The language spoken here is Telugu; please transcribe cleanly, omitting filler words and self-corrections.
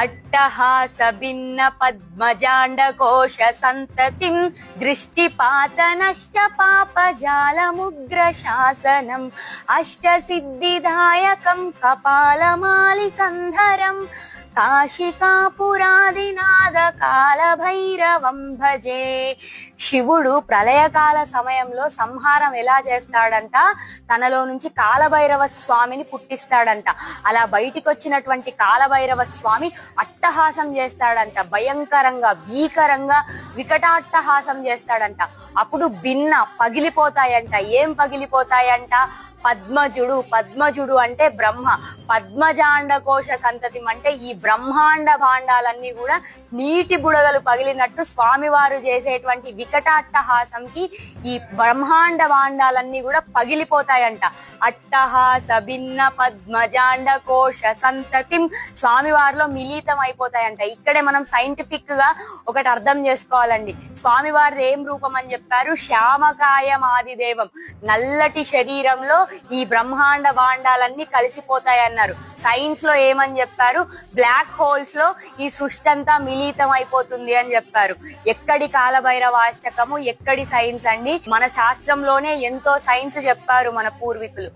అట్టహాస భిన్న పద్మజాండకోశ సంతతిం దృష్టిపాత నష్ట పాపజాలముగ్ర శాసనం అష్టసిద్ధిదాయకం కపాలమాలికంధరం కాశికాపురాదినాద కాలభైరవం భజే. శివుడు ప్రళయకాల సమయంలో సంహారం ఎలా చేస్తాడంట, తనలో నుంచి కాలభైరవ స్వామిని పుట్టిస్తాడంట. అలా బయటికి వచ్చినటువంటి కాలభైరవ స్వామి అట్టహాసం చేస్తాడంట, భయంకరంగా భీకరంగా వికటాట్టహాసం చేస్తాడంట. అప్పుడు భిన్న పగిలిపోతాయంట. ఏం పగిలిపోతాయంట? పద్మజుడు అంటే బ్రహ్మ, పద్మజాండకోశ సంతతి అంటే ఈ బ్రహ్మాండ భాండాలన్నీ కూడా నీటి బుడగలు పగిలినట్టు స్వామివారు చేసేటువంటి వికటాట్టహాసంకి ఈ బ్రహ్మాండ భాండాలన్నీ కూడా పగిలిపోతాయంట. అట్టహాస భిన్న పద్మజాండకోశ సంతతిం స్వామివారిలో మిళితం అయిపోతాయంట. ఇక్కడే మనం సైంటిఫిక్ గా ఒకటి అర్థం చేసుకోవాలండి. స్వామివారి ఏం రూపం అని చెప్పారు? శ్యామకాయం ఆదిదేవం, నల్లటి శరీరంలో ఈ బ్రహ్మాండ భాండాలన్నీ కలిసిపోతాయన్నారు. సైన్స్ లో ఏమని చెప్పారు? బ్లాక్ హోల్స్ లో ఈ సృష్టి అంతా మిళితం అయిపోతుంది అని చెప్పారు. ఎక్కడి కాలభైరవాష్టకము, ఎక్కడి సైన్స్ అండి? మన శాస్త్రంలోనే ఎంతో సైన్స్ చెప్పారు మన పూర్వీకులు.